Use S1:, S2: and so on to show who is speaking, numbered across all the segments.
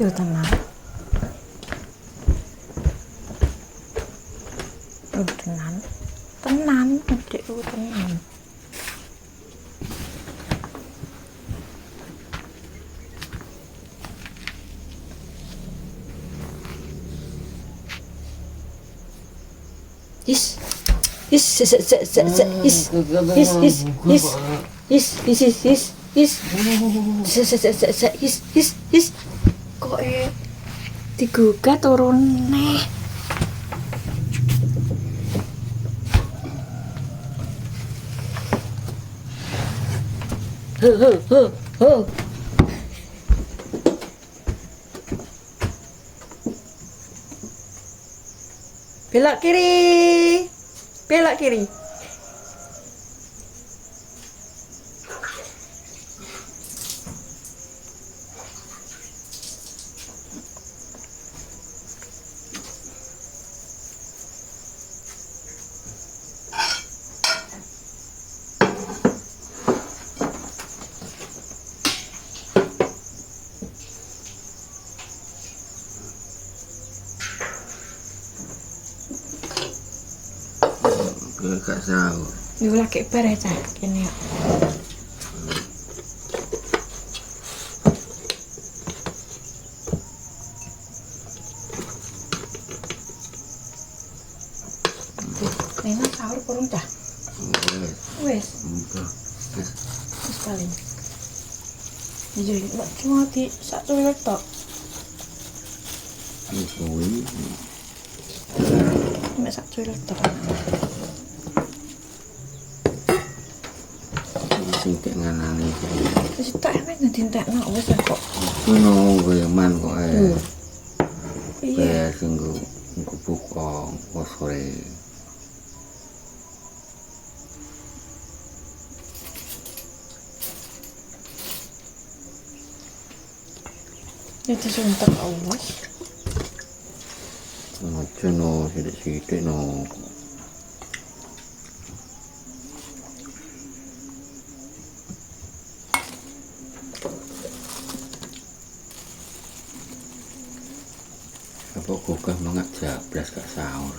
S1: Yo tenang. Tenan. Tenan, adikku tenan. Is kok digugat turun neh. Belok kiri. Belok kiri.
S2: Gak tahu.
S1: Yo lagi bare cah kene. Nena sahur kurang cah. Wes. Wes paling. Iya, mak cuma di sak toilet tok.
S2: Kuwi
S1: Mak sak toilet tok.
S2: sing tek nganane iki.
S1: Wis tak enek dintekno wis kok.
S2: Ngono goyeman kok ae.
S1: Iya.
S2: Sing nggo buka sore.
S1: Itu suntek awas.
S2: Aja no, sithik-sithik no. Apa gugah mangak jablas gak sahur.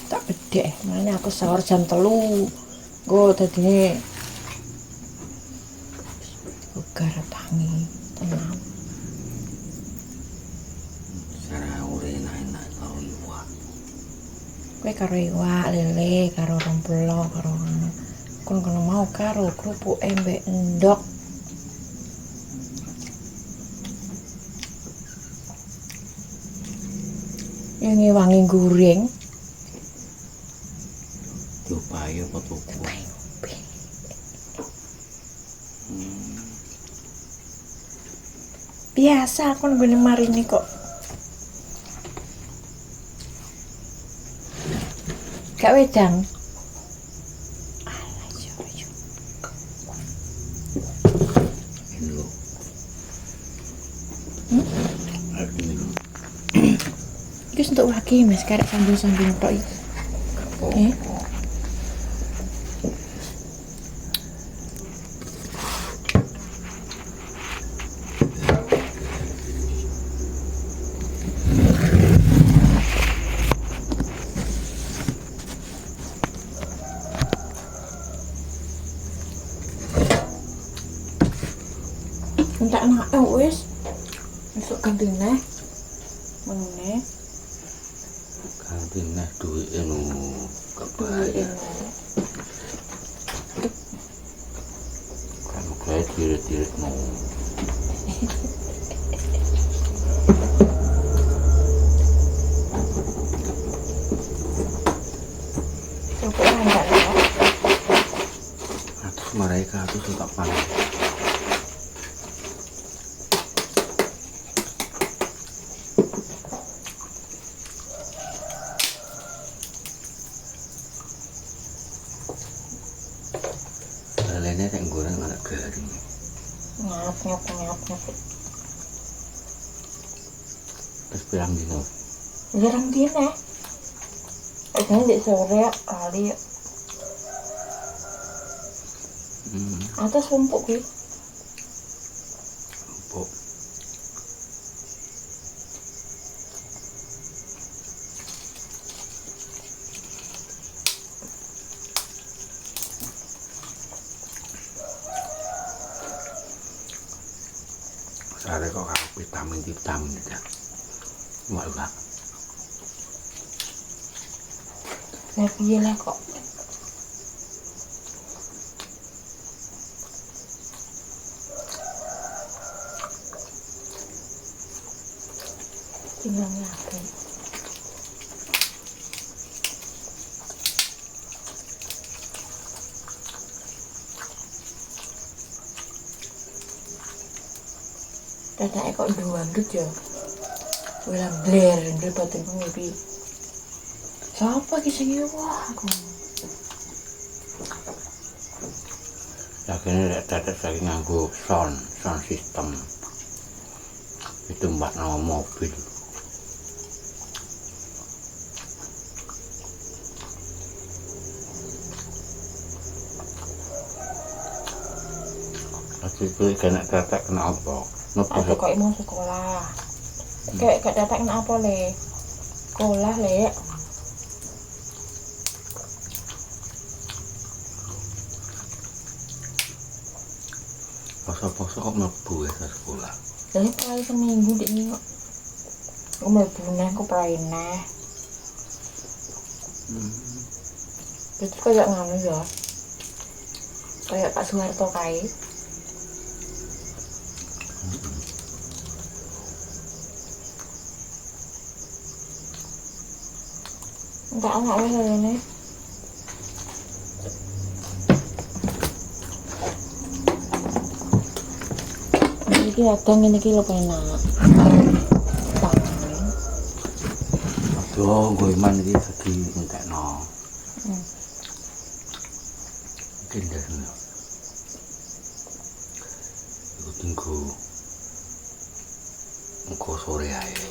S1: Tak bedek, makanya aku sahur jam 3. Nggo dadine bugar tangi tenang.
S2: Sahur enak-enak karo iwak.
S1: Kowe karo iwak lele, karo rompelo, karo kon kono mau karo kerupuk mbek endok. Yang wangi goreng.
S2: Diupayo apa tuku?
S1: Biasa aku nggone marini kok. Gak wedang. Alah yo.
S2: Ini lho. Ini lho.
S1: Iki untuk lagi Mas karek sambung-sambung tok iki. Eh. Entak enak wis. Besok ganti neh. Meneh.
S2: Ganti neh duwike no. Kebayang. Kan kayak tirit-tirit no.
S1: Cukup enggak lho.
S2: Atus mereka atus tak paling. Lelene tak goreng agak garing.
S1: Nyap.
S2: Terus pirang dino.
S1: Jarang dine. Ini di sore kali. Atas sumpuk kuwi.
S2: Empuk. dasare kok karo vitamin ya. Malah
S1: piye lah kok. Tinggal yakin. Dadake kok ndandut ya. Wala bler ndel batin pengipi. Siapa ki sing wah aku.
S2: Akhirnya dadak saking nganggo sound system. Itu mbak nama mobil. Itu kena dadak kena apa?
S1: Aku kok mau sekolah. Kayak gak dadak kena apa le? Sekolah le.
S2: Poso-poso kok mlebu ya ke sekolah.
S1: Jadi kali seminggu di ini kok. Aku mlebu neh aku praine. Terus kayak ngono ya. Kayak Pak Soeharto kae. Enggak enak wis ngene. Iki adang ngene iki lho penak.
S2: Aduh, gue iman iki dadi entekno. Kinder. Iku tinggu. Engko sore ae.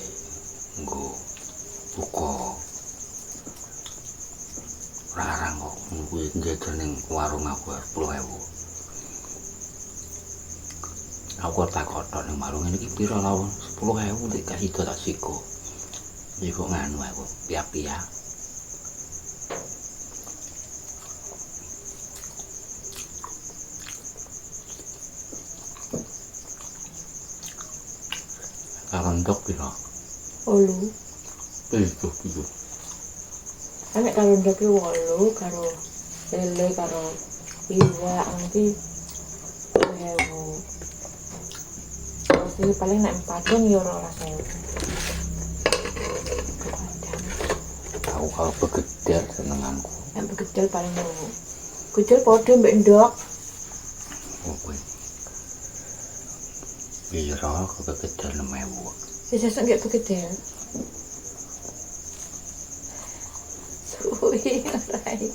S2: Engko buka. Larang kok kuwi njejer ning warung aku 10.000. Aku tak kotor ning warung ini iki pira lawon 10.000 dikasih do tak siko. Iki kok nganu aku piak-piak. Karondok pira?
S1: 8.
S2: Itu.
S1: Nek karo ndek 8 karo lele karo iwak nanti 1000. Terus paling nek 4 yo 12.000.
S2: Aku kalau begedel senenganku.
S1: Nek begedel paling loro. Gedel padha mbek ndok.
S2: Oh kuwi. Pira kok begedel 6.000.
S1: Wis sesuk nggih begedel. Suwi rai.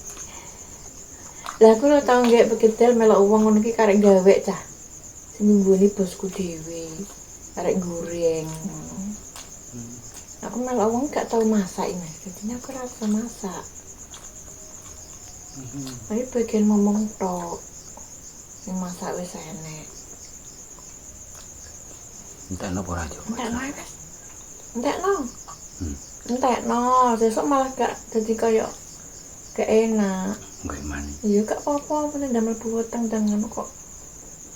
S1: Lah aku lo tau nggih begedel melok wong ngono iki karek gawe cah. Semingguane bosku dhewe. Karek goreng. Aku melok wong gak tau masak ini. Jadi aku rasa masak. Tapi bagian ngomong tok. Yang masak wis enek.
S2: Entekno apa ora yo?
S1: Entekno, sesuk malah gak dadi kaya gak enak.
S2: Enggak mani.
S1: Iya gak apa-apa, penting damel buweteng dengan kok.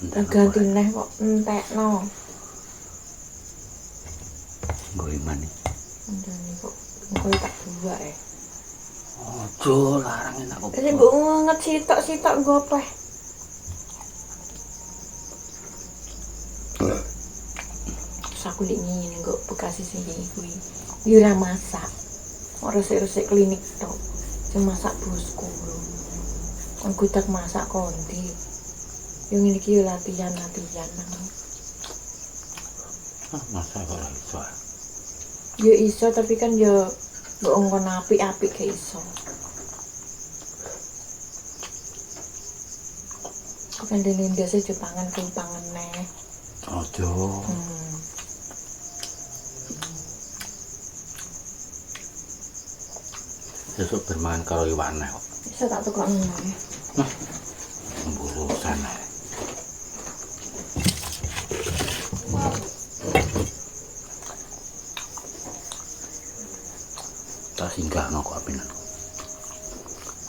S2: Entekno.
S1: Ganti neh kok entekno.
S2: Enggak mani.
S1: Ndane kok engko tak buak e.
S2: Ojo larang enak kok.
S1: Wis mbok nget sitok-sitok gopeh. Aku lik ngene kok bekasi sing kuwi. Yo ora masak. Ora resik-resik klinik tok. Sing masak bosku lho. Kon kudak masak kondi. Yo ngene iki yo latihan.
S2: Masak kok ora iso.
S1: Yo iso tapi kan yo mbok nggon apik-apik gak iso. Kok kan dene biasa Jepangan kelupangan neh.
S2: Ojo. Besok bermain karo iwan kok.
S1: Bisa tak tukokno neh.
S2: Nah. Burusan ae. Tak singgahno kok apinan.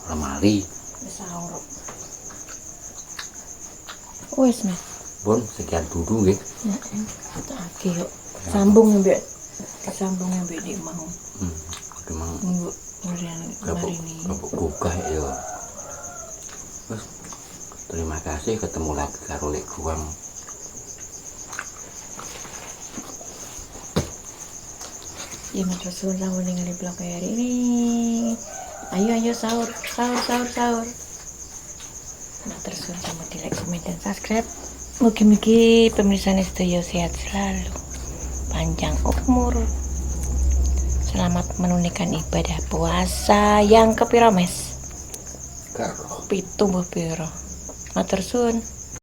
S2: Ora mari.
S1: Wis sauruk. Wis, Mas.
S2: Pun sekian dulu nggih.
S1: Heeh. Oke yuk. Sambung mbek disambung mbek dik mau.
S2: Memang
S1: Mbok urian
S2: gabuk
S1: marini.
S2: gugah ya. Terus terima kasih ketemu lagi karo Lek Guang.
S1: Ya matur suwun sampun ningali vlog hari ini. Ayo sahur. Matur suwun sampun di like, komen, dan subscribe. Mugi-mugi pemirsa sedaya sehat selalu, panjang umur. Selamat menunaikan ibadah puasa yang kepiro mes?
S2: Karo.
S1: Pitu mbah piro. Matur suwun.